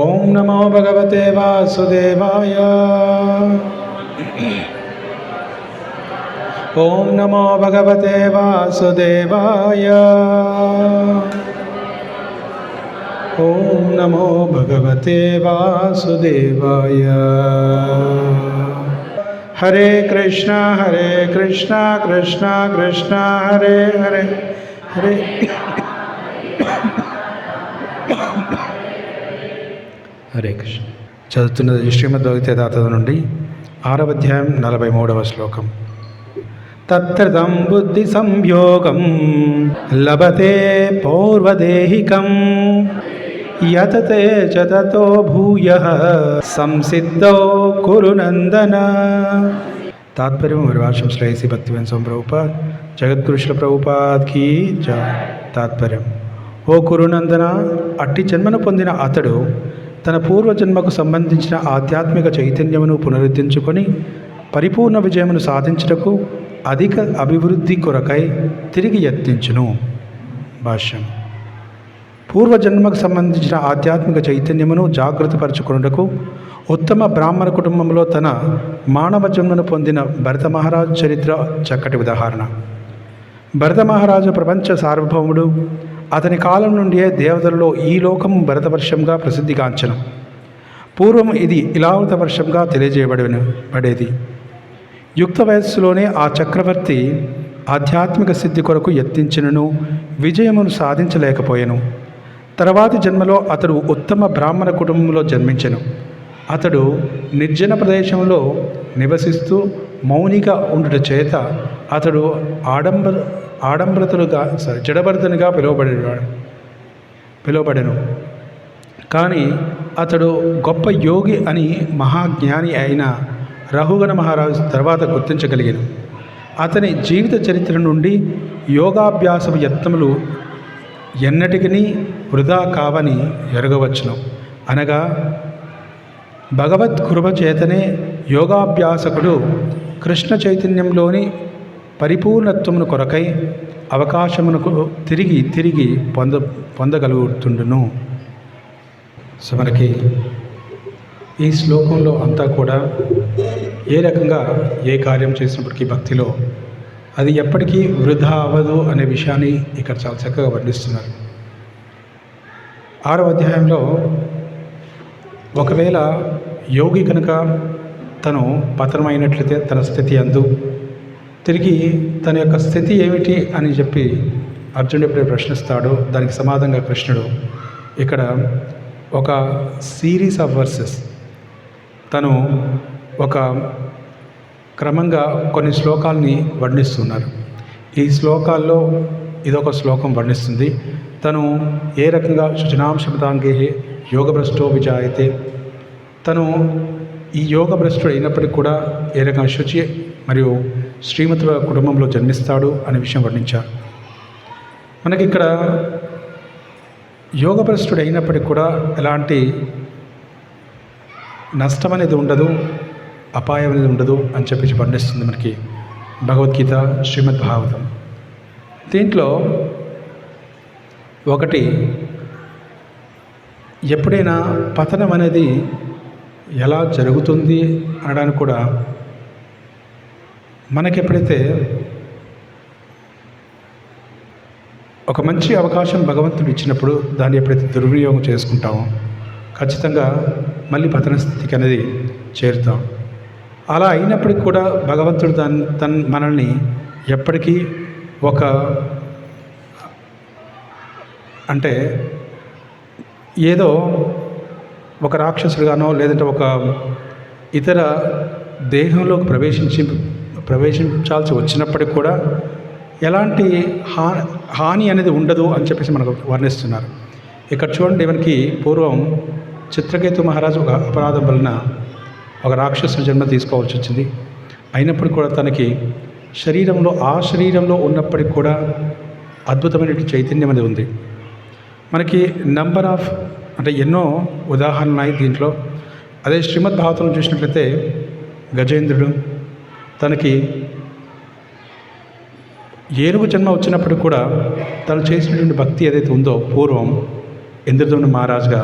ఓం నమో భగవతే వాసుదేవాయ. ఓం నమో భగవతే వాసుదేవాయ. ఓం నమో భగవతే వాసుదేవాయ. హరే కృష్ణ కృష్ణ కృష్ణ హరే హరే హరే హరే కృష్ణ. చదువుతున్నది శ్రీమద్ భగవద్గీత నుండి 6వ అధ్యాయం 43వ శ్లోకం. తత్రతం బుద్ధి సంయోగం లభతే పౌర్వదేహికం యతతే చ తతో భూయః సంసిద్ధో కురు నందన. తాత్పర్యం వివాసం శ్రేయసి భక్తివేదాంత స్వామి ప్రభుపాద్ జగద్గురు శ్రీల ప్రభుపాద్ కీ జై. తాత్పర్యం: ఓ కురునందన, అట్టి జన్మను పొందిన అతడు తన పూర్వజన్మకు సంబంధించిన ఆధ్యాత్మిక చైతన్యమును పునరుద్ధరించుకొని పరిపూర్ణ విజయమును సాధించుటకు అధిక అభివృద్ధి కొరకై తిరిగి యత్నించును. భాష్యం: పూర్వజన్మకు సంబంధించిన ఆధ్యాత్మిక చైతన్యమును జాగృతపరచుకున్నటకు ఉత్తమ బ్రాహ్మణ కుటుంబంలో తన మానవ జన్మను పొందిన భరత మహారాజు చరిత్ర చక్కటి ఉదాహరణ. భరత మహారాజు ప్రపంచ సార్వభౌముడు. అతని కాలం నుండియే దేవతలలో ఈ లోకం భరతవర్షంగా ప్రసిద్ధిగాంచను. పూర్వం ఇది ఇలావత వర్షంగా తెలియజేయబడేది. యుక్త వయస్సులోనే ఆ చక్రవర్తి ఆధ్యాత్మిక సిద్ధి కొరకు యత్నించినను విజయమును సాధించలేకపోయాను. తర్వాతి జన్మలో అతడు ఉత్తమ బ్రాహ్మణ కుటుంబంలో జన్మించెను. అతడు నిర్జన ప్రదేశంలో నివసిస్తూ మౌనిగా ఉండుట చేత అతడు జడభరతునిగా పిలువబడెను. కానీ అతడు గొప్ప యోగి అని మహాజ్ఞాని అయిన రఘుగణ మహారాజు తర్వాత గుర్తించగలిగాను. అతని జీవిత చరిత్ర నుండి యోగాభ్యాస యత్నములు ఎన్నటికీ వృధా కావని ఎరగవచ్చును. అనగా భగవత్ కృప చేతనే యోగాభ్యాసకుడు కృష్ణ చైతన్యంలోని పరిపూర్ణత్వమును కొరకై అవకాశమునకు తిరిగి పొందగలుగుతుండును. సో మనకి ఈ శ్లోకంలో అంతా కూడా ఏ రకంగా ఏ కార్యం చేసినప్పటికీ భక్తిలో అది ఎప్పటికీ వృధా అవ్వదు అనే విషయాన్ని ఇక్కడ చాలా చక్కగా వర్ణిస్తున్నారు. 6వ అధ్యాయంలో ఒకవేళ యోగి కనుక తను పతనమైనట్లయితే తన స్థితి అందు తిరిగి తన యొక్క స్థితి ఏమిటి అని చెప్పి అర్జునుడు ఎప్పుడైతే ప్రశ్నిస్తాడో దానికి సమాధానంగా కృష్ణుడు ఇక్కడ ఒక సిరీస్ ఆఫ్ వర్సెస్ తను ఒక క్రమంగా కొన్ని శ్లోకాల్ని వర్ణిస్తున్నారు. ఈ శ్లోకాల్లో ఇదొక శ్లోకం వర్ణిస్తుంది. తను ఏ రకంగా శుచనాంశపదాంగే యోగభ్రష్టో విజాయతే, తను ఈ యోగభ్రష్టుడు అయినప్పటికీ కూడా ఏ రకంగా శుచి మరియు శ్రీమతుల కుటుంబంలో జన్మిస్తాడు అనే విషయం వర్ణించారు. మనకి ఇక్కడ యోగభ్రష్టుడు అయినప్పటికీ కూడా ఎలాంటి నష్టం అనేది ఉండదు, అపాయం అనేది ఉండదు అని చెప్పి వర్ణిస్తుంది మనకి భగవద్గీత శ్రీమద్ భాగవతం. దీంట్లో ఒకటి, ఎప్పుడైనా పతనం అనేది ఎలా జరుగుతుంది అనడానికి కూడా మనకి ఎప్పుడైతే ఒక మంచి అవకాశం భగవంతుడు ఇచ్చినప్పుడు దాన్ని ఎప్పుడైతే దుర్వినియోగం చేసుకుంటామో ఖచ్చితంగా మళ్ళీ పతన స్థితికి అనేది చేరుతాం. అలా అయినప్పటికీ కూడా భగవంతుడు మనల్ని ఎప్పటికీ ఒక అంటే ఏదో ఒక రాక్షసుడుగానో లేదంటే ఒక ఇతర దేహంలోకి ప్రవేశించాల్సి వచ్చినప్పటికి కూడా ఎలాంటి హాని అనేది ఉండదు అని చెప్పేసి మనకు వర్ణిస్తున్నారు. ఇక్కడ చూడండి, మనకి పూర్వం చిత్రకేతు మహారాజు ఒక అపరాధం వలన ఒక రాక్షసు జన్మ తీసుకోవాల్సి వచ్చింది. అయినప్పటికీ కూడా తనకి శరీరంలో ఉన్నప్పటికి కూడా అద్భుతమైన చైతన్యం అనేది ఉంది. మనకి నంబర్ ఆఫ్ అంటే ఎన్నో ఉదాహరణలు ఉన్నాయి దీంట్లో. అదే శ్రీమద్ భాగవతం చూసినట్లయితే గజేంద్రుడు తనకి ఏనుగు జన్మ వచ్చినప్పుడు కూడా తను చేసినటువంటి భక్తి ఏదైతే ఉందో పూర్వం ఇంద్రద్యుమ్న మహారాజుగా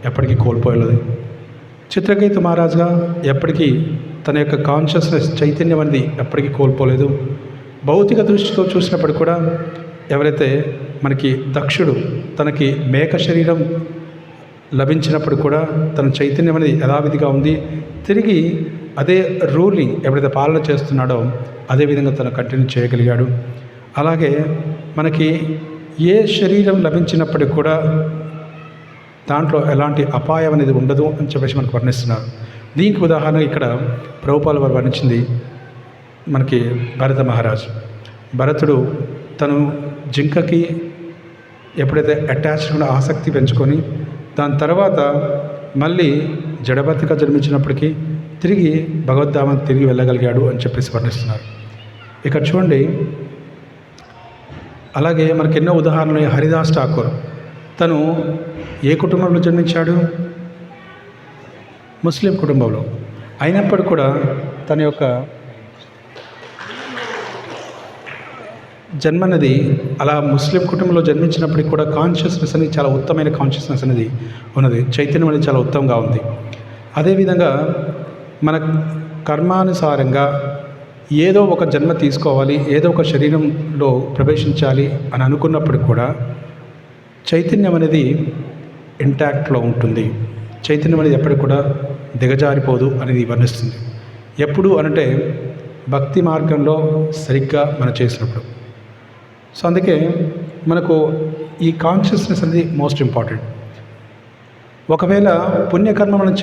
ఎప్పటికీ కోల్పోలేదు. చిత్రకేతు మహారాజుగా ఎప్పటికీ తన యొక్క కాన్షియస్నెస్ చైతన్యం అనేది ఎప్పటికీ కోల్పోలేదు. భౌతిక దృష్టితో చూసినప్పుడు కూడా ఎవరైతే మనకి దక్షుడు తనకి మేక శరీరం లభించినప్పుడు కూడా తన చైతన్యం అనేది యథావిధిగా ఉంది. తిరిగి అదే రూలింగ్ ఎవరైతే పాలన చేస్తున్నాడో అదేవిధంగా తను కంటిన్యూ చేయగలిగాడు. అలాగే మనకి ఏ శరీరం లభించినప్పటికి కూడా దాంట్లో ఎలాంటి అపాయం అనేది ఉండదు అని చెప్పేసి మనకు వర్ణిస్తున్నారు. దీనికి ఉదాహరణ ఇక్కడ ప్రభుపాల వారు వర్ణించింది మనకి భరత మహారాజు. భరతుడు తను జింకకి ఎప్పుడైతే అటాచ్డ్ ఆసక్తి పెంచుకొని దాని తర్వాత మళ్ళీ జడభర్తిగా జన్మించినప్పటికీ తిరిగి భగవద్ధామానికి తిరిగి వెళ్ళగలిగాడు అని చెప్పేసి వర్ణిస్తున్నారు. ఇక్కడ చూడండి, అలాగే మనకి ఎన్నో ఉదాహరణలు. హరిదాస్ ఠాకూర్ తను ఏ కుటుంబంలో జన్మించాడు? ముస్లిం కుటుంబంలో. అయినప్పటికీ కూడా తన యొక్క జన్మన్నది అలా ముస్లిం కుటుంబంలో జన్మించినప్పటికీ కూడా కాన్షియస్నెస్ అనేది చాలా ఉత్తమమైన కాన్షియస్నెస్ అనేది ఉన్నది. చైతన్యం అనేది చాలా ఉత్తమంగా ఉంది. అదేవిధంగా మన కర్మానుసారంగా ఏదో ఒక జన్మ తీసుకోవాలి, ఏదో ఒక శరీరంలో ప్రవేశించాలి అని అనుకున్నప్పుడు కూడా చైతన్యం అనేది ఇంటాక్ట్లో ఉంటుంది. చైతన్యం అనేది ఎప్పటికి కూడా దిగజారిపోదు అనేది వర్ణిస్తుంది. ఎప్పుడు అనంటే భక్తి మార్గంలో సరిగ్గా మనం చేసినప్పుడు. సో అందుకే మనకు ఈ కాన్షియస్నెస్ అనేది మోస్ట్ ఇంపార్టెంట్. ఒకవేళ పుణ్యకర్మ మనం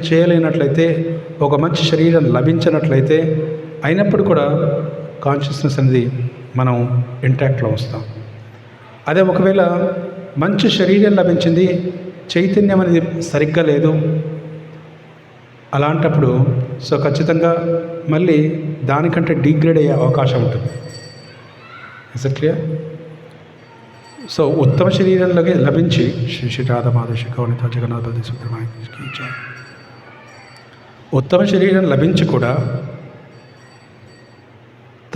చేయలేనట్లయితే, ఒక మంచి శరీరం లభించినట్లయితే అయినప్పుడు కూడా కాన్షియస్నెస్ అనేది మనం ఇంటాక్ట్లో వస్తాం. అదే ఒకవేళ మంచి శరీరం లభించింది, చైతన్యం అనేది సరిగ్గా లేదు, అలాంటప్పుడు సో ఖచ్చితంగా మళ్ళీ దానికంటే డిగ్రేడ్ అయ్యే అవకాశం ఉంటుంది. Is it clear? సో ఉత్తమ శరీరంలోకి లభించి శ్రీ శ్రీ రాధమాధవ శిఖవనిత జగన్నాథ బలి సుబ్రహ్మణ్య ఉత్తమ శరీరం లభించి కూడా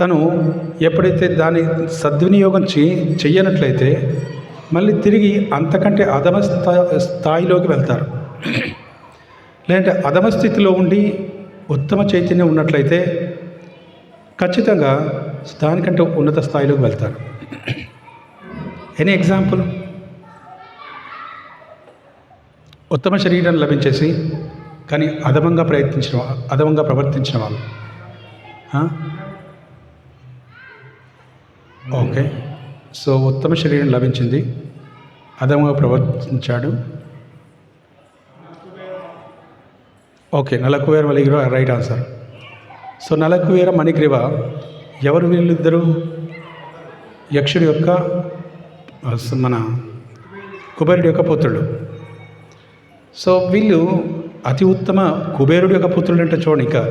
తను ఎప్పుడైతే దాని సద్వినియోగం చెయ్యనట్లయితే మళ్ళీ తిరిగి అంతకంటే అధమ స్థాయిలోకి వెళ్తారు. లేదంటే అధమ స్థితిలో ఉండి ఉత్తమ చైతన్యం ఉన్నట్లయితే ఖచ్చితంగా దానికంటే ఉన్నత స్థాయిలోకి వెళ్తారు. Any example? ఉత్తమ శరీరం లభించేసి కానీ అధమంగా ప్రవర్తించిన వాళ్ళు. ఓకే, సో ఉత్తమ శరీరం లభించింది, అధమంగా ప్రవర్తించాడు. Okay, Nalakuvera Manigriva right answer. So Nalakuvera Manigriva ఎవరు? వీళ్ళిద్దరూ యక్షుడి యొక్క మన కుబేరుడి యొక్క పుత్రుడు. సో వీళ్ళు అతి ఉత్తమ కుబేరుడి యొక్క పుత్రుడు అంటే చూడండి, ఇంకా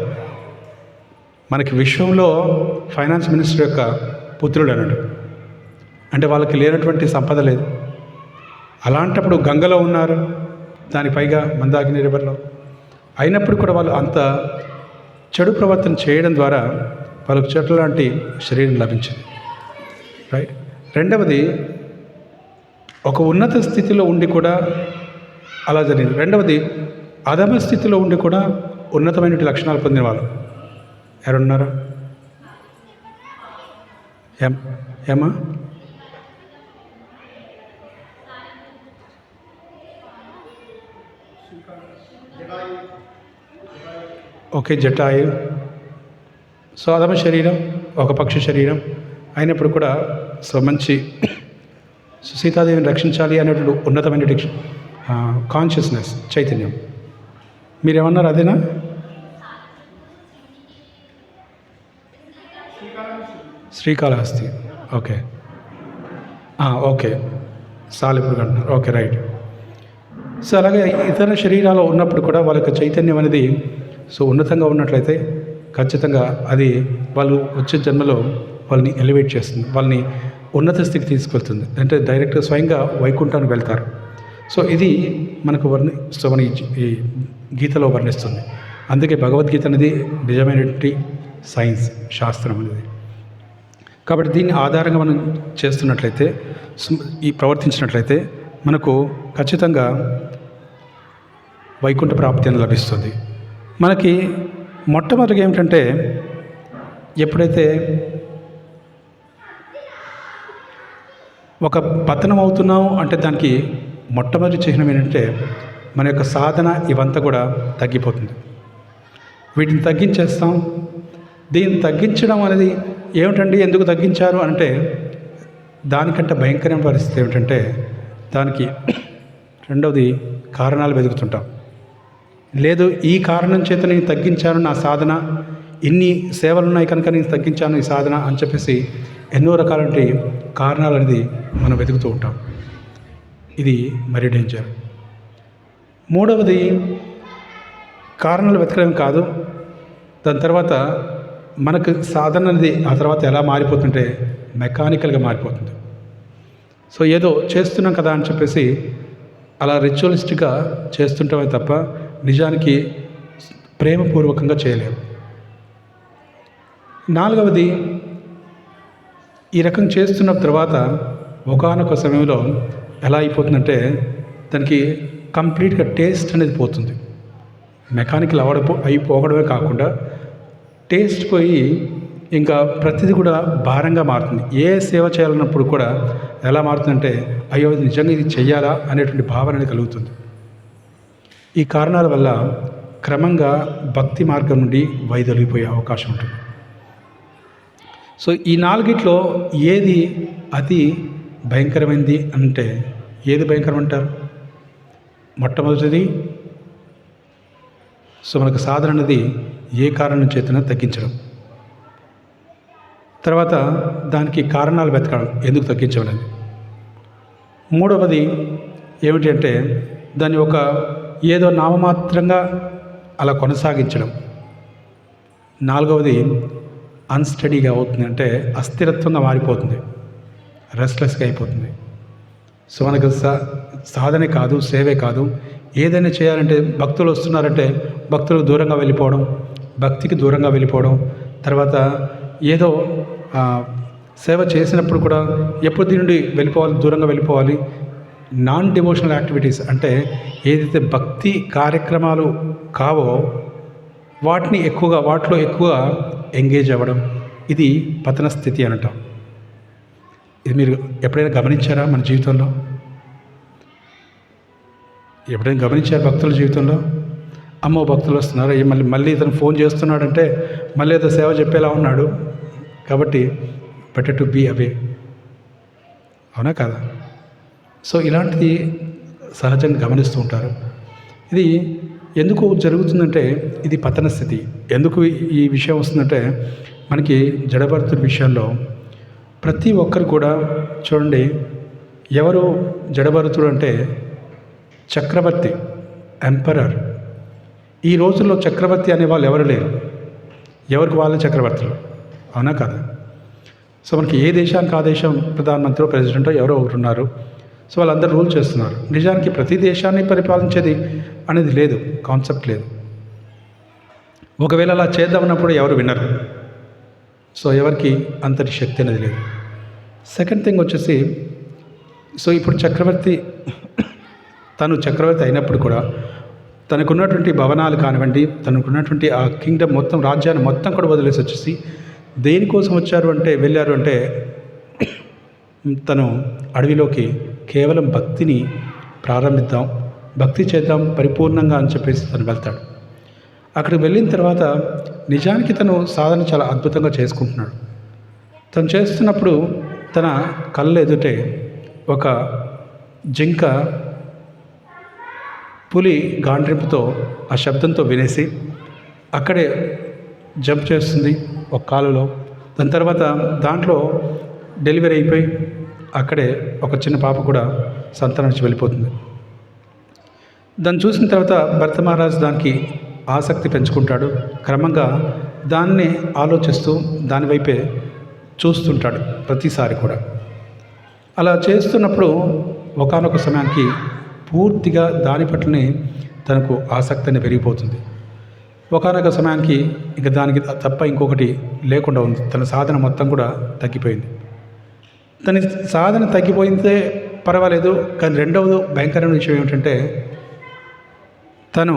మనకి విశ్వంలో ఫైనాన్స్ మినిస్టర్ యొక్క పుత్రుడు అన్నాడు. అంటే వాళ్ళకి లేనటువంటి సంపద లేదు. అలాంటప్పుడు గంగలో ఉన్నారు, దాని పైగా మందాకిని రివర్లో. అయినప్పుడు కూడా వాళ్ళు అంత చెడు ప్రవర్తన చేయడం ద్వారా వాళ్ళకు చెట్ల లాంటి శరీరం లభించింది. రైట్. రెండవది, ఒక ఉన్నత స్థితిలో ఉండి కూడా అలా జరిగింది. రెండవది, అధమ స్థితిలో ఉండి కూడా ఉన్నతమైన లక్షణాలు పొందిన వాళ్ళు ఎవరున్నారా? ఏమా? ఓకే, జటాయు. సో అధమ శరీరం, ఒక పక్షి శరీరం అయినప్పుడు కూడా సో మంచి సీతాదేవిని రక్షించాలి అనేటువంటి ఉన్నతమైన కాన్షియస్నెస్, చైతన్యం. మీరేమన్నారు? అదేనా? శ్రీకాళహస్తి. ఓకే ఓకే, సాలిపురుగు అంటున్నారు. Okay, right. సో అలాగే ఇతర శరీరాలు ఉన్నప్పుడు కూడా వాళ్ళ యొక్క చైతన్యం అనేది సో ఉన్నతంగా ఉన్నట్లయితే ఖచ్చితంగా అది వాళ్ళు వచ్చే జన్మలో వాళ్ళని ఎలివేట్ చేస్తుంది, వాళ్ళని ఉన్నత స్థితికి తీసుకెళ్తుంది. అంటే డైరెక్ట్గా స్వయంగా వైకుంఠానికి వెళ్తారు. సో ఇది మనకు మన ఈ గీతలో వర్ణిస్తుంది. అందుకే భగవద్గీత అనేది నిజమైనటువంటి సైన్స్, శాస్త్రం అనేది. కాబట్టి దీన్ని ఆధారంగా మనం చేస్తున్నట్లయితే, ఈ ప్రవర్తించినట్లయితే మనకు ఖచ్చితంగా వైకుంఠ ప్రాప్తి అని లభిస్తుంది. మనకి మొట్టమొదటిగా ఏమిటంటే, ఎప్పుడైతే ఒక పతనం అవుతున్నాం అంటే దానికి మొట్టమొదటి చిహ్నం ఏంటంటే మన యొక్క సాధన ఇవంతా కూడా తగ్గిపోతుంది. వీటిని తగ్గించేస్తాం. దీన్ని తగ్గించడం అనేది ఏమిటండి, ఎందుకు తగ్గించారు అంటే దానికంటే భయంకరమైన పరిస్థితి ఏమిటంటే దానికి రెండవది కారణాలు వెతుకుతుంటాం. లేదు, ఈ కారణం చేత నేను తగ్గించాను నా సాధన, ఇన్ని సేవలు ఉన్నాయి కనుక నేను తగ్గించాను ఈ సాధన అని చెప్పేసి ఎన్నో రకాలంటి కారణాలు అనేది మనం వెతుకుతూ ఉంటాం. ఇది మరీ డేంజర్. మూడవది కారణాలు వెతకడం కాదు, దాని తర్వాత మనకు సాధన అనేది ఆ తర్వాత ఎలా మారిపోతుంటే మెకానికల్గా మారిపోతుంది. సో ఏదో చేస్తున్నాం కదా అని చెప్పేసి అలా రిచువలిస్టిక్గా చేస్తుంటామే తప్ప నిజానికి ప్రేమపూర్వకంగా చేయలేము. నాలుగవది, ఈ రకం చేస్తున్న తర్వాత ఒకానొక సమయంలో ఎలా అయిపోతుందంటే దానికి కంప్లీట్గా టేస్ట్ అనేది పోతుంది. మెకానికల్ అయిపోవడమే కాకుండా టేస్ట్ పోయి ఇంకా ప్రతిదీ కూడా భారంగా మారుతుంది. ఏ సేవ చేయాలన్నప్పుడు కూడా ఎలా మారుతుందంటే అయ్యో నిజంగా ఇది చెయ్యాలా అనేటువంటి భావన అనేది కలుగుతుంది. ఈ కారణాల వల్ల క్రమంగా భక్తి మార్గం నుండి వైదొలిగిపోయే అవకాశం ఉంటుంది. సో ఈ నాలుగిట్లో ఏది అతి భయంకరమైంది అంటే ఏది భయంకరం అంటారు? మొట్టమొదటిది, సో మనకు సాధన అనేది ఏ కారణం చేతన తగ్గించడం. తర్వాత దానికి కారణాలు వెతకడం, ఎందుకు తగ్గించమనేది. మూడవది ఏమిటి అంటే దాన్ని ఒక ఏదో నామమాత్రంగా అలా కొనసాగించడం. నాలుగవది అన్స్టడీగా అవుతుంది, అంటే అస్థిరత్వంగా మారిపోతుంది, రెస్ట్లెస్గా అయిపోతుంది. సో మనకు సాధనే కాదు, సేవే కాదు, ఏదైనా చేయాలంటే భక్తులు వస్తున్నారంటే భక్తులకు దూరంగా వెళ్ళిపోవడం, భక్తికి దూరంగా వెళ్ళిపోవడం. తర్వాత ఏదో సేవ చేసినప్పుడు కూడా ఎప్పుడు దీని నుండి వెళ్ళిపోవాలి, దూరంగా వెళ్ళిపోవాలి. నాన్ డివోషనల్ యాక్టివిటీస్ అంటే ఏదైతే భక్తి కార్యక్రమాలు కావో వాటిలో ఎక్కువగా ఎంగేజ్ అవ్వడం, ఇది పతన స్థితి అని అంటాం. ఇది మీరు ఎప్పుడైనా గమనించారా? మన జీవితంలో ఎప్పుడైనా గమనించారు? భక్తుల జీవితంలో అమ్మో భక్తులు వస్తున్నారు, మళ్ళీ ఇతను ఫోన్ చేస్తున్నాడంటే మళ్ళీ ఏదో సేవ చెప్పేలా ఉన్నాడు, కాబట్టి బెటర్ టు బీ అవే. అవునా కదా? సో ఇలాంటిది సహజంగా గమనిస్తూ ఉంటారు. ఇది ఎందుకు జరుగుతుందంటే ఇది పతన స్థితి. ఎందుకు ఈ విషయం వస్తుందంటే మనకి జడభరతుడి విషయంలో ప్రతి ఒక్కరు కూడా చూడండి, ఎవరు జడభరతుడు అంటే చక్రవర్తి, ఎంపరర్. ఈ రోజుల్లో చక్రవర్తి అనే వాళ్ళు ఎవరు లేరు, ఎవరికి వాళ్ళే చక్రవర్తులు. అవునా కదా? సో మనకి ఏ దేశానికి ఆ దేశం ప్రధానమంత్రి ప్రెసిడెంట్ ఎవరో ఒకరు ఉన్నారు. సో వాళ్ళందరూ రూల్ చేస్తున్నారు. నిజానికి ప్రతి దేశాన్ని పరిపాలించేది అనేది లేదు, కాన్సెప్ట్ లేదు. ఒకవేళ అలా చేద్దామన్నప్పుడు ఎవరు వినరు. సో ఎవరికి అంతటి శక్తి అనేది లేదు. సెకండ్ థింగ్ వచ్చేసి, సో ఇప్పుడు తను చక్రవర్తి అయినప్పుడు కూడా తనకున్నటువంటి భవనాలు కానివ్వండి, తనకున్నటువంటి ఆ కింగ్డమ్ మొత్తం, రాజ్యాన్ని మొత్తం కూడా వదిలేసి వచ్చేసి దేనికోసం వెళ్ళారు అంటే తను అడవిలోకి కేవలం భక్తిని ప్రారంభిద్దాం, భక్తి చేద్దాం పరిపూర్ణంగా అని చెప్పేసి తను వెళ్తాడు. అక్కడికి వెళ్ళిన తర్వాత నిజానికి తను సాధన చాలా అద్భుతంగా చేసుకుంటున్నాడు. తను చేస్తున్నప్పుడు తన కళ్ళ ఎదుటే ఒక జింక పులి గాండ్రింపుతో ఆ శబ్దంతో వినేసి అక్కడే జంప్ చేస్తుంది ఒక కాలులో. దాని తర్వాత దాంట్లో డెలివరీ అయిపోయి అక్కడే ఒక చిన్న పాప కూడా సంతానం నుంచి వెళ్ళిపోతుంది. దాన్ని చూసిన తర్వాత భరత మహారాజు దానికి ఆసక్తి పెంచుకుంటాడు. క్రమంగా దాన్ని ఆలోచిస్తూ దాని వైపే చూస్తుంటాడు ప్రతిసారి కూడా. అలా చేస్తున్నప్పుడు ఒకానొక సమయానికి పూర్తిగా దాని పట్లనే తనకు ఆసక్తి అనేది పెరిగిపోతుంది. ఒకానొక సమయానికి ఇక దానికి తప్ప ఇంకొకటి లేకుండా ఉంది. తన సాధన మొత్తం కూడా తగ్గిపోయింది. తన సాధన తగ్గిపోయితే పర్వాలేదు, కానీ రెండవది భయంకరమైన విషయం ఏమిటంటే తను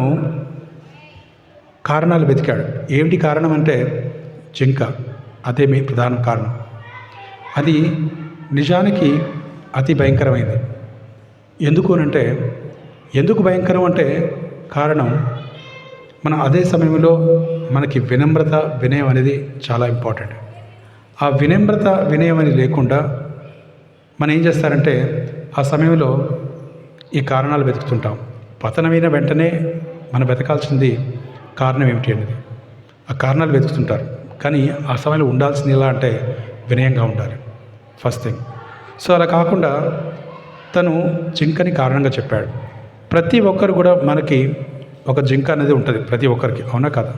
కారణాలు వెతికాడు. ఏమిటి కారణం అంటే జింక, అదే మీ ప్రధాన కారణం. అది నిజానికి అతి భయంకరమైంది. ఎందుకు భయంకరం అంటే కారణం, మన అదే సమయంలో మనకి వినమ్రత, వినయం అనేది చాలా ఇంపార్టెంట్. ఆ వినమ్రత, వినయం అనేది లేకుండా మనం ఏం చేస్తారంటే ఆ సమయంలో ఈ కారణాలు వెతుకుతుంటాం. పతనమైన వెంటనే మనం వెతకాల్సింది కారణం ఏమిటి అనేది. ఆ కారణాలు వెతుకుతుంటారు. కానీ ఆ సమయంలో ఉండాల్సింది ఎలా అంటే వినయంగా ఉండాలి ఫస్ట్ థింగ్. సో అలా కాకుండా తను జింకని కారణంగా చెప్పాడు. ప్రతి ఒక్కరు కూడా మనకి ఒక జింక అనేది ఉంటుంది, ప్రతి ఒక్కరికి, అవునా కదా?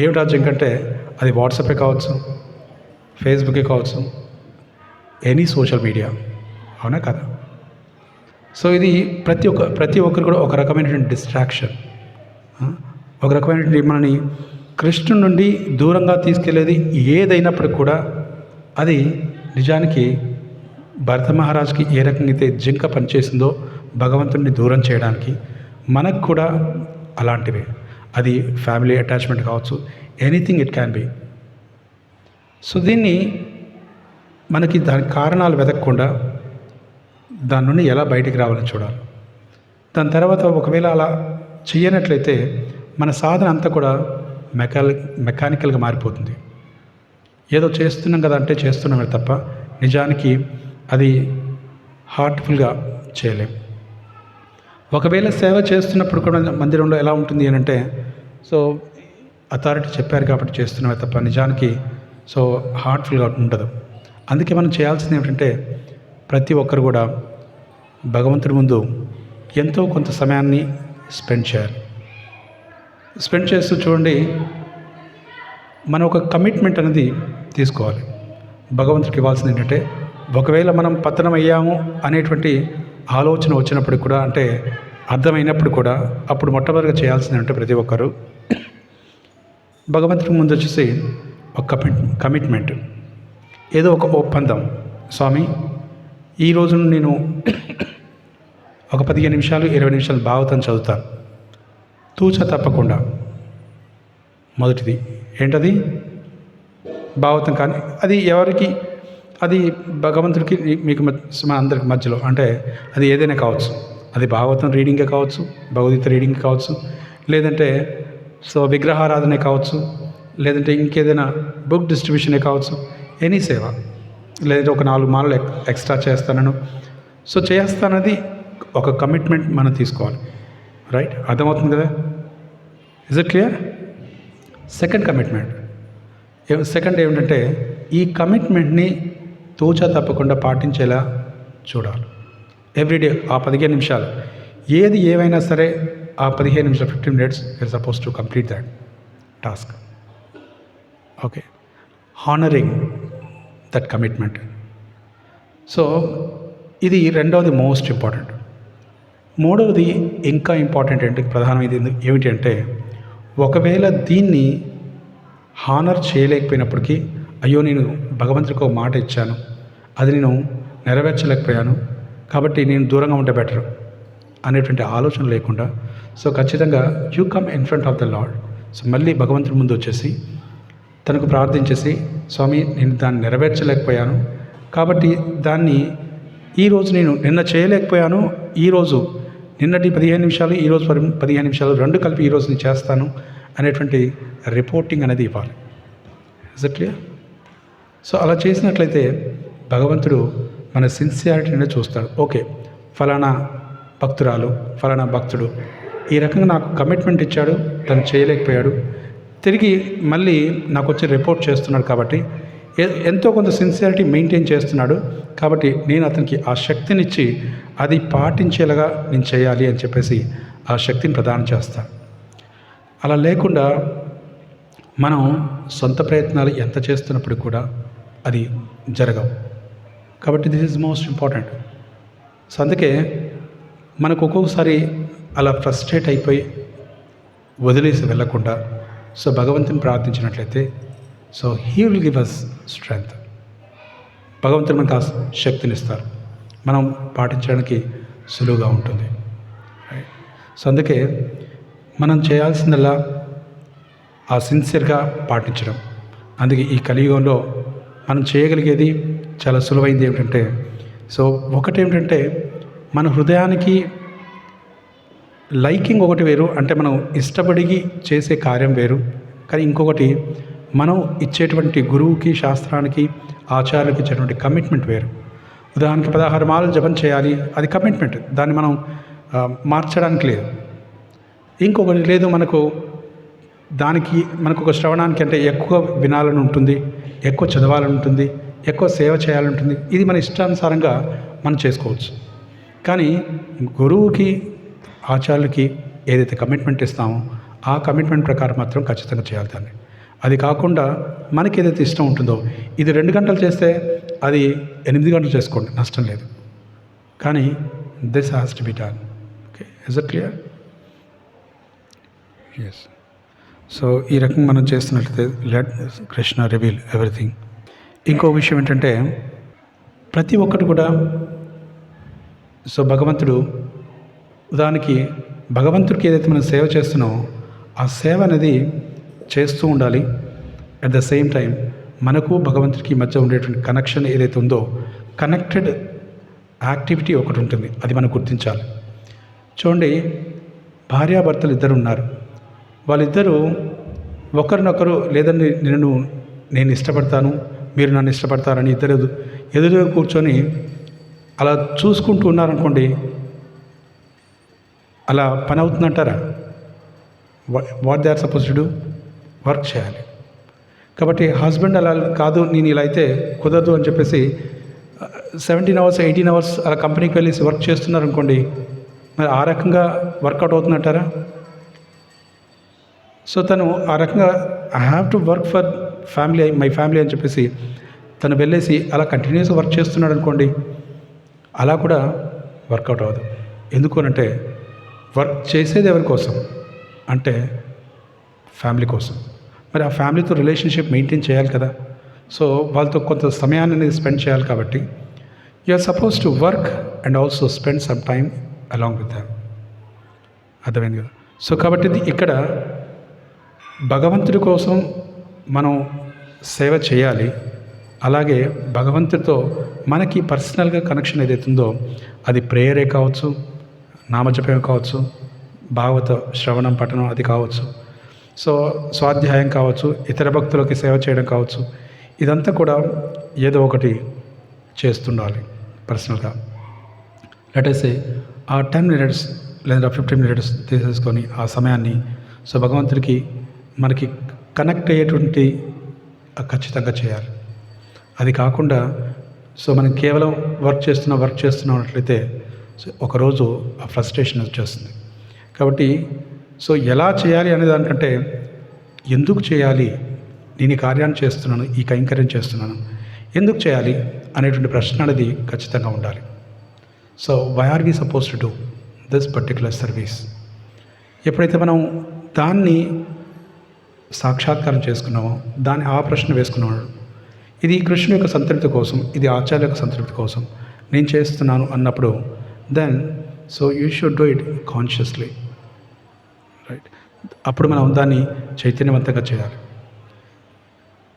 ఏమిటా జింక అంటే అది వాట్సాపే కావచ్చు, ఫేస్బుకే కావచ్చు, ఎనీ సోషల్ మీడియా, అవునా కదా? సో ఇది ప్రతి ఒక్కరు కూడా ఒక రకమైనటువంటి డిస్ట్రాక్షన్, ఒక రకమైనటువంటి మనని కృష్ణుడి నుండి దూరంగా తీసుకెళ్లేది ఏదైనప్పటికి కూడా అది నిజానికి భరత మహారాజ్కి ఏ రకంగా అయితే జింక పనిచేసిందో భగవంతుడిని దూరం చేయడానికి, మనకు కూడా అలాంటివే. అది ఫ్యామిలీ అటాచ్మెంట్ కావచ్చు, anything it can be. So దీన్ని మనకి దాని కారణాలు వెతకకుండా దాని నుండి ఎలా బయటికి రావాలని చూడాలి. దాని తర్వాత ఒకవేళ అలా చేయనట్లయితే మన సాధన అంతా కూడా మెకానికల్గా మారిపోతుంది. ఏదో చేస్తున్నాం కదా అంటే చేస్తున్నామే తప్ప నిజానికి అది హార్ట్ఫుల్గా చేయలేం. ఒకవేళ సేవ చేస్తున్నప్పుడు కూడా మందిరంలో ఎలా ఉంటుంది అని అంటే, సో అథారిటీ చెప్పారు కాబట్టి చేస్తున్నామే తప్ప నిజానికి సో హార్ట్ఫుల్గా ఉండదు. అందుకే మనం చేయాల్సింది ఏమిటంటే ప్రతి ఒక్కరు కూడా భగవంతుడి ముందు ఎంతో కొంత సమయాన్ని స్పెండ్ చేయాలి. స్పెండ్ చేస్తూ చూడండి, మనం ఒక కమిట్మెంట్ అనేది తీసుకోవాలి. భగవంతుడికి ఇవ్వాల్సింది ఏంటంటే, ఒకవేళ మనం పతనం అయ్యాము అనేటువంటి ఆలోచన వచ్చినప్పుడు కూడా, అంటే అర్థమైనప్పుడు కూడా, అప్పుడు మొట్టమొదటిగా చేయాల్సింది అంటే ప్రతి ఒక్కరు భగవంతుడికి ముందు వచ్చేసి ఒక కమిట్మెంట్, ఏదో ఒక ఒప్పందం. స్వామి, ఈరోజు నేను ఒక 15 నిమిషాలు 20 నిమిషాలు భాగవతం చదువుతాను, తూచా తప్పకుండా. మొదటిది ఏంటది? భాగవతం. కానీ అది ఎవరికి, అది భగవంతుడికి మీకు మన అందరికి మధ్యలో, అంటే అది ఏదైనా కావచ్చు. అది భాగవతం రీడింగే కావచ్చు, భగవద్గీత రీడింగ్ కావచ్చు, లేదంటే సో విగ్రహారాధనే కావచ్చు, లేదంటే ఇంకేదైనా బుక్ డిస్ట్రిబ్యూషనే కావచ్చు, ఎనీ సేవ. లేదంటే ఒక 4 మాలలు ఎక్స్ట్రా చేస్తానను, సో చేస్తానది ఒక కమిట్మెంట్ మనం తీసుకోవాలి. రైట్? అర్థమవుతుంది కదా? Is it clear? Second commitment. Second ఏమిటంటే ఈ కమిట్మెంట్ని తూచా తప్పకుండా పాటించేలా చూడాలి. ఎవ్రీడే ఆ 15 నిమిషాలు ఏది ఏమైనా సరే, ఆ 15 నిమిషాలు 15 minutes you're supposed to complete that task. Okay, honouring that commitment. So ఇది రెండవది మోస్ట్ ఇంపార్టెంట్. మూడవది ఇంకా ఇంపార్టెంట్ అంటే ప్రధానమైనది ఏమిటి అంటే, ఒకవేళ దీన్ని హానర్ చేయలేకపోయినప్పటికీ, అయ్యో నేను భగవంతుడికి ఒక మాట ఇచ్చాను, అది నేను నెరవేర్చలేకపోయాను కాబట్టి నేను దూరంగా ఉంటే బెటర్ అనేటువంటి ఆలోచన లేకుండా, సో ఖచ్చితంగా you come in front of the lord. So మళ్ళీ భగవంతుడి ముందు వచ్చేసి తనకు ప్రార్థించేసి, స్వామి నేను దాన్ని నెరవేర్చలేకపోయాను కాబట్టి దాన్ని ఈరోజు నేను నిన్న చేయలేకపోయాను, ఈరోజు నిన్నటి 15 నిమిషాలు, ఈరోజు 15 నిమిషాలు రెండు కలిపి ఈరోజు నేను చేస్తాను అనేటువంటి రిపోర్టింగ్ అనేది ఇవ్వాలి. Is it clear? సో అలా చేసినట్లయితే భగవంతుడు మన సిన్సియారిటీని చూస్తాడు. ఓకే, ఫలానా భక్తురాలు, ఫలానా భక్తుడు ఈ రకంగా నాకు కమిట్మెంట్ ఇచ్చాడు, తను చేయలేకపోయాడు, తిరిగి మళ్ళీ నాకు వచ్చి రిపోర్ట్ చేస్తున్నాడు కాబట్టి ఎంతో కొంత సిన్సియారిటీ మెయింటైన్ చేస్తున్నాడు కాబట్టి నేను అతనికి ఆ శక్తినిచ్చి అది పాటించేలాగా నేను చేయాలి అని చెప్పేసి ఆ శక్తిని ప్రదానం చేస్తాను. అలా లేకుండా మనం సొంత ప్రయత్నాలు ఎంత చేస్తున్నప్పుడు కూడా అది జరగవు. కాబట్టి this is most important. So అందుకే మనకు ఒక్కొక్కసారి అలా ఫ్రస్ట్రేట్ అయిపోయి వదిలేసి వెళ్ళకుండా, సో భగవంతుని ప్రార్థించినట్లయితే, so he will give us strength. భగవంతుడు మనకు ఆ శక్తిని ఇస్తారు, మనం పాటించడానికి సులువుగా ఉంటుంది. సో అందుకే మనం చేయాల్సిందల్లా ఆ సిన్సియర్గా పాటించడం. అందుకే ఈ కలియుగంలో మనం చేయగలిగేది చాలా సులువైంది ఏమిటంటే, సో ఒకటేమిటంటే మన హృదయానికి లైకింగ్ ఒకటి వేరు, అంటే మనం ఇష్టపడి చేసే కార్యం వేరు. కానీ ఇంకొకటి మనం ఇచ్చేటువంటి గురువుకి, శాస్త్రానికి, ఆచార్యులకి ఇచ్చేటువంటి కమిట్మెంట్ వేరు. ఉదాహరణకి 16 మాలలు జపం చేయాలి, అది కమిట్మెంట్, దాన్ని మనం మార్చడానికి లేదు. ఇంకొకటి లేదు, మనకు ఒక శ్రవణానికి అంటే ఎక్కువ వినాలని ఉంటుంది, ఎక్కువ చదవాలని ఉంటుంది, ఎక్కువ సేవ చేయాలని ఉంటుంది. ఇది మన ఇష్టానుసారంగా మనం చేసుకోవచ్చు. కానీ గురువుకి, ఆచార్యులకి ఏదైతే కమిట్మెంట్ ఇస్తామో ఆ కమిట్మెంట్ ప్రకారం మాత్రం ఖచ్చితంగా చేయాలి దాన్ని. అది కాకుండా మనకి ఏదైతే ఇష్టం ఉంటుందో, ఇది 2 గంటలు చేస్తే అది 8 గంటలు చేసుకోండి, నష్టం లేదు. కానీ this has to be done. Okay, is it clear? Yes. So ఈ రకంగా మనం చేస్తున్నట్లయితే లెట్ కృష్ణ రివీల్ ఎవ్రీథింగ్. ఇంకో విషయం ఏంటంటే, ప్రతి ఒక్కటి కూడా సో భగవంతుడు, ఉదాహరణకి భగవంతుడికి ఏదైతే మనం సేవ చేస్తున్నామో ఆ సేవ అనేది చేస్తూ ఉండాలి. అట్ ద సేమ్ టైం మనకు భగవంతుడికి మధ్య ఉండేటువంటి కనెక్షన్ ఏదైతే ఉందో, కనెక్టెడ్ యాక్టివిటీ ఒకటి ఉంటుంది, అది మనం గుర్తించాలి. చూడండి, భార్యాభర్తలు ఇద్దరు ఉన్నారు. వాళ్ళిద్దరూ ఒకరినొకరు లేదండి నేను ఇష్టపడతాను, మీరు నన్ను ఇష్టపడతారని ఇద్దరు ఎదురుగా కూర్చొని అలా చూసుకుంటూ ఉన్నారనుకోండి, అలా పని అవుతుందంటారా? What they are suppose to do, work చేయాలి. కాబట్టి హస్బెండ్ అలా కాదు, నేను ఇలా అయితే కుదరదు అని చెప్పేసి 17 hours 18 hours అలా కంపెనీకి వెళ్ళి వర్క్ చేస్తున్నారనుకోండి, మరి ఆ రకంగా వర్కౌట్ అవుతుందంటారా? సో తను ఆ రకంగా I have to work for family, my family అని చెప్పేసి తను వెళ్ళేసి అలా కంటిన్యూస్గా వర్క్ చేస్తున్నాడు అనుకోండి, అలా కూడా వర్కౌట్ అవ్వదు. ఎందుకు అంటే వర్క్ చేసేది ఎవరి కోసం అంటే ఫ్యామిలీ కోసం. మరి ఆ ఫ్యామిలీతో రిలేషన్షిప్ మెయింటైన్ చేయాలి కదా. సో వాళ్ళతో కొంత సమయాన్ని స్పెండ్ చేయాలి. కాబట్టి you are suppose to work and also spend some time along with them. అర్థమైంది కదా. సో కాబట్టి ఇక్కడ భగవంతుడి కోసం మనం సేవ చేయాలి. అలాగే భగవంతుడితో మనకి పర్సనల్గా కనెక్షన్ ఏదైతే ఉందో, అది ప్రేయరే కావచ్చు, నామజపం కావచ్చు, భాగవత శ్రవణం పఠనం అది కావచ్చు, సో స్వాధ్యాయం కావచ్చు, ఇతర భక్తులకి సేవ చేయడం కావచ్చు, ఇదంతా కూడా ఏదో ఒకటి చేస్తుండాలి పర్సనల్గా. లెటెస్ ఆ 10 minutes లేదా 15 minutes తీసేసుకొని ఆ సమయాన్ని సో భగవంతుడికి మనకి కనెక్ట్ అయ్యేటువంటి ఖచ్చితంగా చేయాలి. అది కాకుండా సో మనం కేవలం వర్క్ చేస్తున్నాం అన్నట్లయితే ఒకరోజు ఆ ఫ్రస్ట్రేషన్ వచ్చేస్తుంది. కాబట్టి సో ఎలా చేయాలి అనే దానికంటే ఎందుకు చేయాలి, నేను ఈ కార్యాన్ని చేస్తున్నాను, ఈ కైంకర్యం చేస్తున్నాను, ఎందుకు చేయాలి అనేటువంటి ప్రశ్న అనేది ఖచ్చితంగా ఉండాలి. So why are we suppose to do this particular service? ఎప్పుడైతే మనం దాన్ని సాక్షాత్కారం చేసుకున్నామో, దాన్ని ఆ ప్రశ్న వేసుకున్నాడు, ఇది కృష్ణుని యొక్క సంతృప్తి కోసం, ఇది ఆచార్య యొక్క సంతృప్తి కోసం నేను చేస్తున్నాను అన్నప్పుడు, then so you should do it consciously, right? అప్పుడు మనం దాన్ని చైతన్యవంతంగా చేయాలి.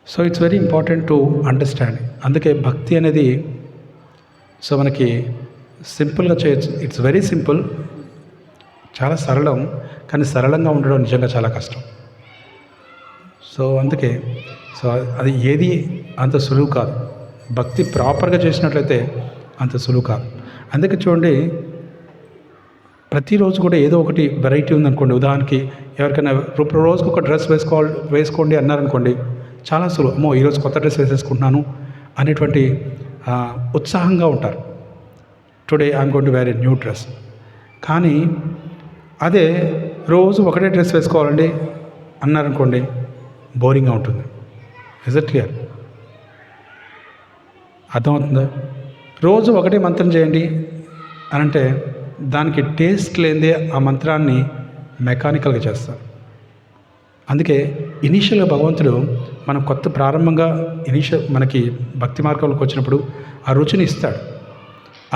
So it's very important to understand. అందుకే భక్తి అనేది సో మనకి సింపుల్గా చేయొచ్చు. ఇట్స్ వెరీ సింపుల్, చాలా సరళం. కానీ సరళంగా ఉండడం నిజంగా చాలా కష్టం. సో అందుకే సో అది ఏది అంత సులువు కాదు. భక్తి ప్రాపర్గా చేసినట్లయితే అంత సులువు కాదు. అందుకే చూడండి, ప్రతిరోజు కూడా ఏదో ఒకటి వెరైటీ ఉందనుకోండి. ఉదాహరణకి ఎవరికైనా రోజుకు ఒక డ్రెస్ వేసుకోండి అన్నారనుకోండి, చాలా సులువు. అమ్మో ఈరోజు కొత్త డ్రెస్ వేసేసుకుంటున్నాను అనేటువంటి ఉత్సాహంగా ఉంటారు. Today I'm going to wear a new dress. కానీ అదే రోజు ఒకటే డ్రెస్ వేసుకోవాలండి అన్నారనుకోండి, బోరింగ్గా ఉంటుంది. Is it clear? అర్థమవుతుందా? రోజు ఒకటే మంత్రం చేయండి అని అంటే దానికి టేస్ట్ లేనిదే ఆ మంత్రాన్ని మెకానికల్గా చేస్తారు. అందుకే ఇనీషియల్గా భగవంతుడు మనం కొత్త ప్రారంభంగా మనకి భక్తి మార్గంలోకి వచ్చినప్పుడు ఆ రుచిని ఇస్తాడు.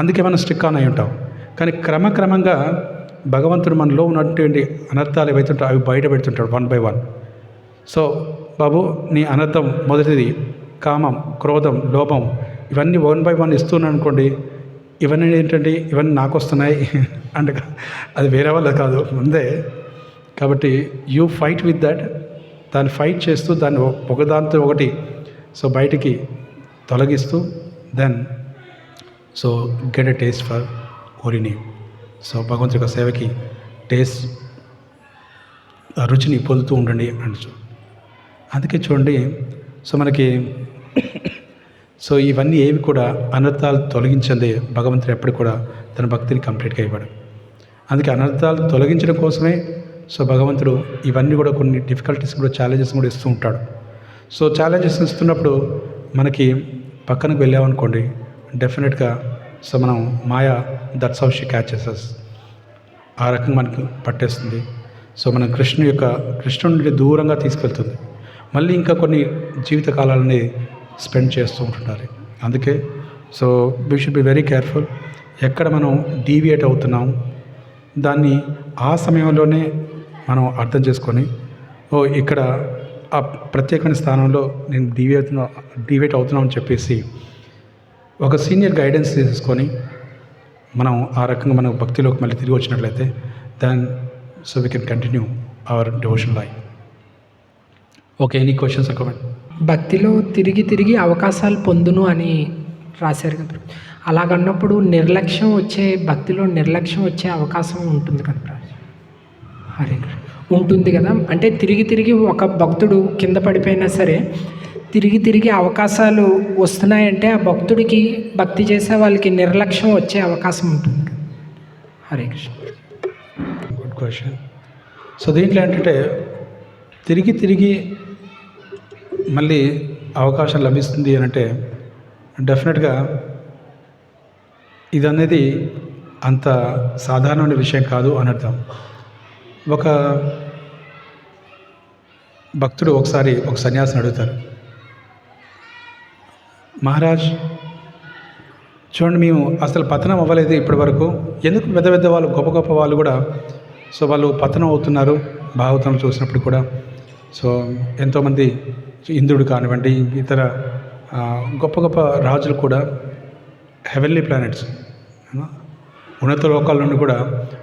అందుకే మనం స్టిక్ ఆన్ అయి ఉంటాం. కానీ క్రమక్రమంగా భగవంతుడు మనలో ఉన్నటువంటి అనర్థాలు ఏవైతే ఉంటాయో అవి బయట పెడుతుంటాడు 1 by 1. సో బాబు నీ అనర్థం మొదటిది కామం, క్రోధం, లోభం, ఇవన్నీ 1 by 1 ఇస్తున్నాను అనుకోండి, ఇవన్నీ ఏంటంటే ఇవన్నీ నాకు వస్తున్నాయి అంటే అది వేరే వాళ్ళ కాదు ముందే. కాబట్టి యూ ఫైట్ విత్ దట్, దాన్ని ఫైట్ చేస్తూ దాన్ని ఒకదాంతో ఒకటి సో బయటికి తొలగిస్తూ then so get a taste for holy name. So భగవంతుడి యొక్క సేవకి టేస్ట్ రుచిని పొందుతూ ఉండండి అంటూ. అందుకే చూడండి, సో మనకి సో ఇవన్నీ ఏవి కూడా అనర్థాలు తొలగించదే భగవంతుడు ఎప్పుడు కూడా తన భక్తిని కంప్లీట్గా ఇవ్వడు. అందుకే అనర్థాలు తొలగించడం కోసమే సో భగవంతుడు ఇవన్నీ కూడా కొన్ని డిఫికల్టీస్ కూడా ఛాలెంజెస్ కూడా ఇస్తూ ఉంటాడు. సో ఛాలెంజెస్ ఇస్తున్నప్పుడు మనకి పక్కనకు వెళ్ళామనుకోండి, డెఫినెట్గా సో మనం మాయా దట్స్ హౌ షీ క్యాచెస్ అస్, ఆ రకంగా మనకు పట్టేస్తుంది. సో మనం కృష్ణుడి నుండి దూరంగా తీసుకెళ్తుంది. మళ్ళీ ఇంకా కొన్ని జీవిత కాలాలని స్పెండ్ చేస్తూ ఉంటుంటారు. అందుకే so we should be very careful. ఎక్కడ మనం డీవియేట్ అవుతున్నాం దాన్ని ఆ సమయంలోనే మనం అర్థం చేసుకొని, ఇక్కడ ఆ ప్రత్యేకమైన స్థానంలో నేను డీవియేట్ అవుతున్నాం అని చెప్పేసి ఒక సీనియర్ గైడెన్స్ తీసుకొని మనం ఆ రకంగా మనం భక్తిలోకి మళ్ళీ తిరిగి వచ్చినట్లయితే then so we can continue our devotion life. Okay, any questions or comment? భక్తిలో తిరిగి అవకాశాలు పొందును అని రాశారు కదా, అలాగన్నప్పుడు భక్తిలో నిర్లక్ష్యం వచ్చే అవకాశం ఉంటుంది కదా. హరే కృష్ణ. ఉంటుంది కదా, అంటే తిరిగి ఒక భక్తుడు కింద పడిపోయినా సరే తిరిగి అవకాశాలు వస్తున్నాయంటే ఆ భక్తుడికి భక్తి చేసే వాళ్ళకి నిర్లక్ష్యం వచ్చే అవకాశం ఉంటుంది కదా. Hare Krishna. Good question. So దీంట్లో ఏంటంటే తిరిగి మళ్ళీ అవకాశం లభిస్తుంది అని అంటే డెఫినెట్గా ఇదనేది అంత సాధారణమైన విషయం కాదు అని అర్థం. ఒక భక్తుడు ఒకసారి ఒక సన్యాసిని అడుగుతారు, మహారాజ్ చూడండి, మేము అసలు పతనం అవ్వలేదు ఇప్పటి వరకు, ఎందుకు పెద్ద వాళ్ళు గొప్ప వాళ్ళు కూడా సో వాళ్ళు పతనం అవుతున్నారు భాగవతం చూసినప్పుడు కూడా. సో ఎంతోమంది ఇంద్రుడు కానివ్వండి, ఇతర గొప్ప రాజులు కూడా హెవెన్లీ ప్లానెట్స్ ఉన్నత లోకాల నుండి కూడా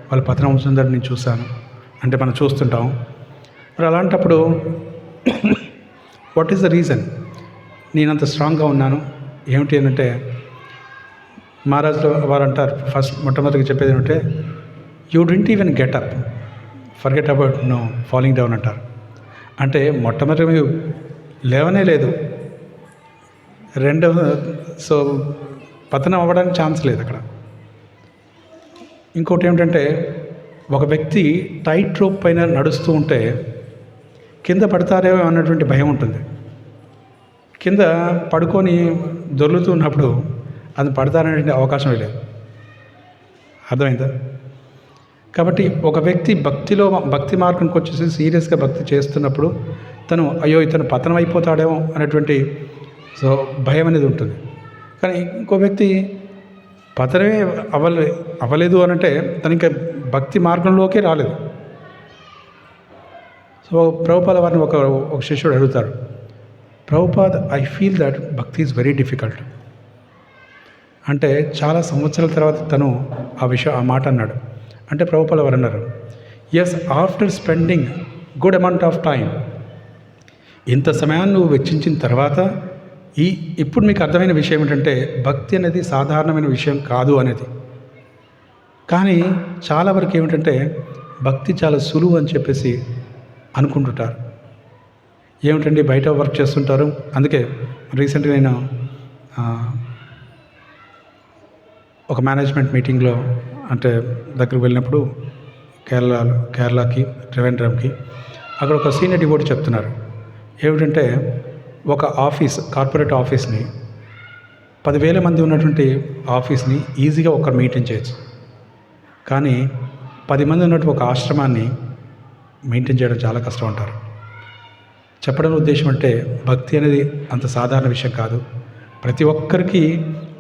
వాళ్ళు పతనం అవుతుందని నేను చూశాను అంటే మనం చూస్తుంటాం. మరి అలాంటప్పుడు వాట్ ఈస్ ద రీజన్? నేనంత స్ట్రాంగ్గా ఉన్నాను ఏమిటి అని అంటే మహారాజులు వారు అంటారు, మొట్టమొదటిగా చెప్పేది ఏమంటే you didn't even get up, forget about no falling down అంటారు. అంటే మొట్టమొదటి మీరు లేవనే లేదు, రెండవ సో పతనం అవ్వడానికి ఛాన్స్ లేదు అక్కడ. ఇంకోటి ఏమిటంటే ఒక వ్యక్తి టైట్ రోప్ పైన నడుస్తూ ఉంటే కింద పడతారేమో అన్నటువంటి భయం ఉంటుంది. కింద పడుకొని దొర్లుతున్నప్పుడు అది పడతారనే అవకాశం లేదు. అర్థమైందా? కాబట్టి ఒక వ్యక్తి భక్తి మార్గంకి వచ్చేసి సీరియస్గా భక్తి చేస్తున్నప్పుడు తను అయ్యో ఇతను పతనం అయిపోతాడేమో అనేటువంటి సో భయం అనేది ఉంటుంది. కానీ ఇంకో వ్యక్తి పతనమే అవ్వలేదు అని అంటే తను ఇంకా భక్తి మార్గంలోకే రాలేదు. సో ప్రభుపాద వారిని ఒక శిష్యుడు అడుగుతారు, ప్రభుపాద్ ఐ ఫీల్ దట్ భక్తి ఈజ్ వెరీ డిఫికల్ట్ అంటే చాలా సంవత్సరాల తర్వాత తను ఆ మాట అన్నాడు. అంటే ప్రభుపాద వారు అన్నారు, yes after spending good amount of time, ఇంత సమయాన్ని నువ్వు వెచ్చించిన తర్వాత ఇప్పుడు మీకు అర్థమైన విషయం ఏంటంటే భక్తి అనేది సాధారణమైన విషయం కాదు అనేది. కానీ చాలా వరకు ఏమిటంటే భక్తి చాలా సులువు అని చెప్పేసి అనుకుంటుంటారు. ఏమిటండి బయట వర్క్ చేస్తుంటారు. అందుకే రీసెంట్గా నేను ఒక మేనేజ్మెంట్ మీటింగ్లో అంటే దగ్గరికి వెళ్ళినప్పుడు కేరళకి ట్రివేండ్రంకి అక్కడ ఒక సీనియర్ డివోటీ చెప్తున్నారు. ఏమిటంటే ఒక కార్పొరేట్ ఆఫీస్ని 10,000 మంది ఉన్నటువంటి ఆఫీస్ని ఈజీగా ఒకరు మెయింటైన్ చేయొచ్చు. కానీ 10 మంది ఉన్నట్టు ఒక ఆశ్రమాన్ని మెయింటైన్ చేయడం చాలా కష్టం అంటారు. చెప్పడం ఉద్దేశం అంటే భక్తి అనేది అంత సాధారణ విషయం కాదు. ప్రతి ఒక్కరికి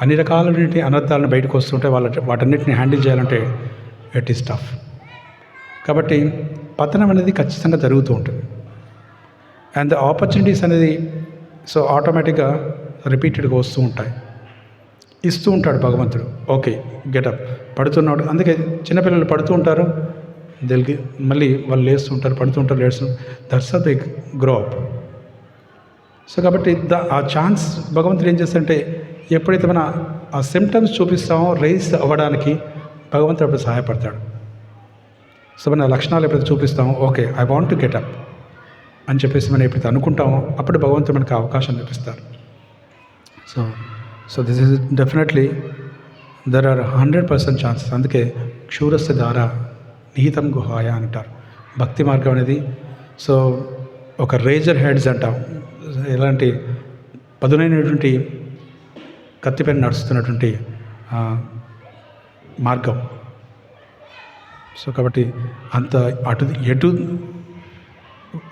అన్ని రకాలైన అనర్థాలను బయటకు వస్తుంటే వాటన్నిటిని హ్యాండిల్ చేయాలంటే ఇట్ ఈస్ టఫ్. కాబట్టి పతనం అనేది ఖచ్చితంగా జరుగుతూ ఉంటుంది. అండ్ ద ఆపర్చునిటీస్ అనేది సో ఆటోమేటిక్గా రిపీటెడ్గా వస్తూ ఉంటాయి, ఇస్తూ ఉంటాడు భగవంతుడు. ఓకే, గెటప్ పడుతున్నాడు. అందుకే చిన్నపిల్లలు పడుతూ ఉంటారు, దీనికి మళ్ళీ వాళ్ళు లేస్తూ ఉంటారు, పడుతూ ఉంటారు, లేస్తూ. That's how they grow up. So కాబట్టి ఆ ఛాన్స్ భగవంతుడు ఏం చేస్తాడంటే, ఎప్పుడైతే మన ఆ సిమ్టమ్స్ చూపిస్తామో రైజ్ అవ్వడానికి భగవంతుడు అప్పుడు సహాయపడతాడు. సో మన లక్షణాలు ఎప్పుడైతే చూపిస్తామో, okay I want to get up అని చెప్పేసి మనం ఎప్పుడైతే అనుకుంటామో అప్పుడు భగవంతుడు మనకు అవకాశం చూపిస్తారు. So this is definitely there are 100% chances. అందుకే క్షూరస్య ద్వారా నిహితం గుహాయ అంటారు. భక్తి మార్గం అనేది సో ఒక రేజర్ హెడ్స్ అంటాం, ఎలాంటి పదునైనటువంటి కత్తిపైన నడుస్తున్నటువంటి మార్గం. సో కాబట్టి అంత ఎటు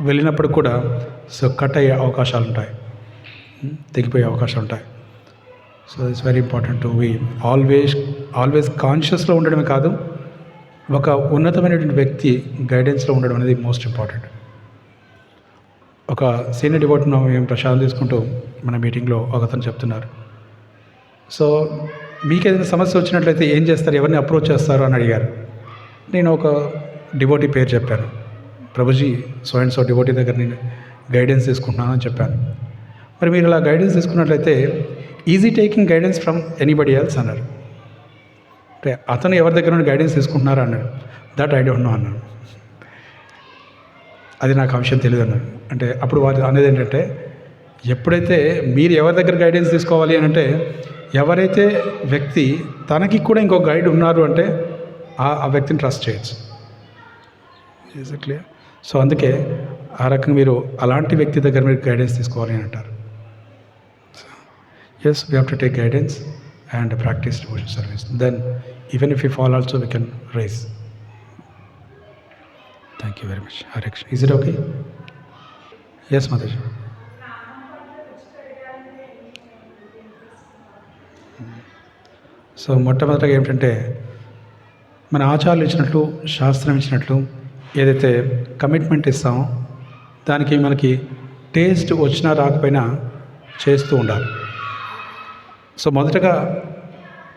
వెళ్ళినప్పుడు కూడా సో కట్ అయ్యే అవకాశాలు ఉంటాయి, తెగిపోయే అవకాశాలు ఉంటాయి. So it's very important to be always కాన్షియస్లో ఉండడమే కాదు, ఒక ఉన్నతమైనటువంటి వ్యక్తి గైడెన్స్లో ఉండడం అనేది మోస్ట్ ఇంపార్టెంట్. ఒక సీనియర్ డివోట్ మేము ప్రశాంత్ తీసుకుంటూ మన మీటింగ్లో ఒకతను చెప్తున్నారు, సో మీకు ఏదైనా సమస్య వచ్చినట్లయితే ఏం చేస్తారు, ఎవరిని అప్రోచ్ చేస్తారు అని అడిగారు. నేను ఒక డివోటీ పేరు చెప్పాను, Prabhuji so and so devotee దగ్గర నేను గైడెన్స్ తీసుకుంటున్నాను అని చెప్పాను. మరి మీరు ఇలా గైడెన్స్ తీసుకున్నట్లయితే easy taking guidance from anybody else అన్నారు. అంటే అతను ఎవరి దగ్గర నుండి గైడెన్స్ తీసుకుంటున్నారా అన్నాడు. దట్ ఐ డోంట్ నో అన్నాడు. అది నాకు ఆ విషయం తెలియదు అన్నాడు. అంటే అప్పుడు వారు అనేది ఏంటంటే, ఎప్పుడైతే మీరు ఎవరి దగ్గర గైడెన్స్ తీసుకోవాలి అని అంటే, ఎవరైతే వ్యక్తి తనకి కూడా ఇంకో గైడ్ ఉన్నారు అంటే ఆ వ్యక్తిని ట్రస్ట్ చేయొచ్చు. Is it clear? సో అందుకే ఆ రకంగా మీరు అలాంటి వ్యక్తి దగ్గర మీరు గైడెన్స్ తీసుకోవాలి అని అంటారు. Yes, we have to take guidance and practice devotion service. Then, even if we fall also, we can raise. Thank you very much. Hare Krishna. Is it okay? Yes, Mataji. So మొట్టమొదటిగా ఏమిటంటే, మన ఆచారాలు ఇచ్చినట్లు, శాస్త్రం ఇచ్చినట్లు ఏదైతే commitment ఇస్తామో దానికి మనకి టేస్ట్ వచ్చినా రాకపోయినా చేస్తూ ఉండాలి. సో మొదటగా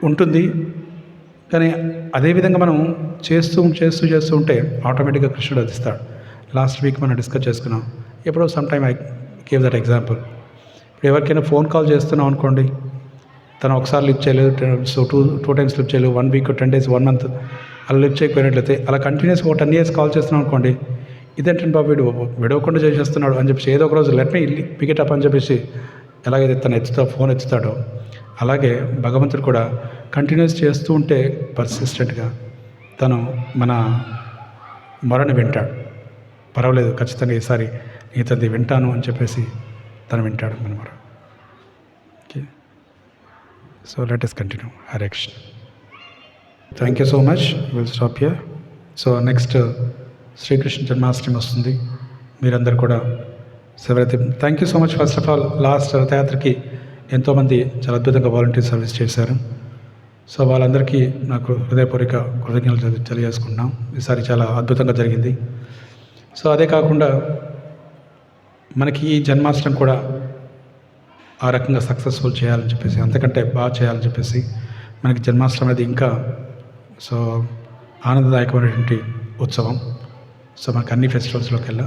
ఉంటుంది, కానీ అదేవిధంగా మనం చేస్తూ ఉంటే ఆటోమేటిక్గా కృష్ణుడు అదిస్తాడు. లాస్ట్ వీక్ మనం డిస్కస్ చేసుకున్నాం. ఎప్పుడో some time I gave that example. ఇప్పుడు ఎవరికైనా ఫోన్ కాల్ చేస్తున్నాం అనుకోండి, తను ఒకసారి లిఫ్ట్ చేయలేదు, సో టూ టైమ్స్ లిఫ్ట్ చేయలేదు, 1 వీక్ 10 days 1 month అలా లిఫ్ట్ చేయకపోయినట్లయితే, అలా కంటిన్యూస్గా 10 years కాల్ చేస్తున్నాం అనుకోండి, ఇదేంటంటే బాబు వీడు విడవకుండా చేసేస్తున్నాడు అని చెప్పేసి ఏదో ఒక రోజు let me pick it up అని చెప్పేసి ఎలాగైతే తను ఫోన్ ఎత్తుతాడో, అలాగే భగవంతుడు కూడా కంటిన్యూస్ చేస్తూ ఉంటే పర్సిస్టెంట్గా తను మన మొరని వింటాడు. పర్వాలేదు, ఖచ్చితంగా ఈసారి నీతది వింటాను అని చెప్పేసి తను వింటాడు మన మొర. Okay, so let us continue. Hare Krishna. Thank you so much. Will stop here. So next Srikrishna Janmashtami వస్తుంది. మీరందరూ కూడా ఎవరైతే thank you so much. First of all last రథయాత్రకి ఎంతోమంది చాలా అద్భుతంగా వాలంటీర్ సర్వీస్ చేశారు. సో వాళ్ళందరికీ నాకు హృదయపూర్వక కృతజ్ఞతలు తెలియజేసుకుంటున్నాం. ఈసారి చాలా అద్భుతంగా జరిగింది. సో అదే కాకుండా మనకి ఈ జన్మాష్టమి కూడా ఆ రకంగా సక్సెస్ఫుల్ చేయాలని చెప్పేసి, అంతకంటే బాగా చేయాలని చెప్పేసి మనకి జన్మాష్టమి అనేది ఇంకా సో ఆనందదాయకమైనటువంటి ఉత్సవం. సో మనకు అన్ని ఫెస్టివల్స్లోకి వెళ్ళా.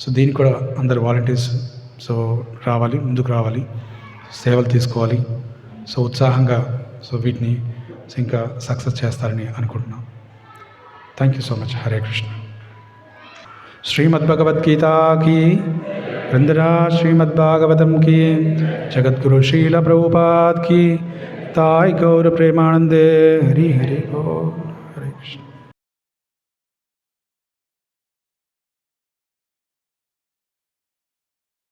సో దీనికి కూడా అందరు వాలంటీర్స్ సో రావాలి, ముందుకు రావాలి, సేవలు తీసుకోవాలి. సో ఉత్సాహంగా సో వీటిని ఇంకా సక్సెస్ చేస్తారని అనుకుంటున్నాం. Thank you so much. Hare Krishna. శ్రీమద్భగవద్గీతాకి वृंदरा श्रीमद्भागवतम की, जगद्गुरु श्रील प्रभुपाद की, ताई गौर प्रेमानंदे हरि हरि बोल.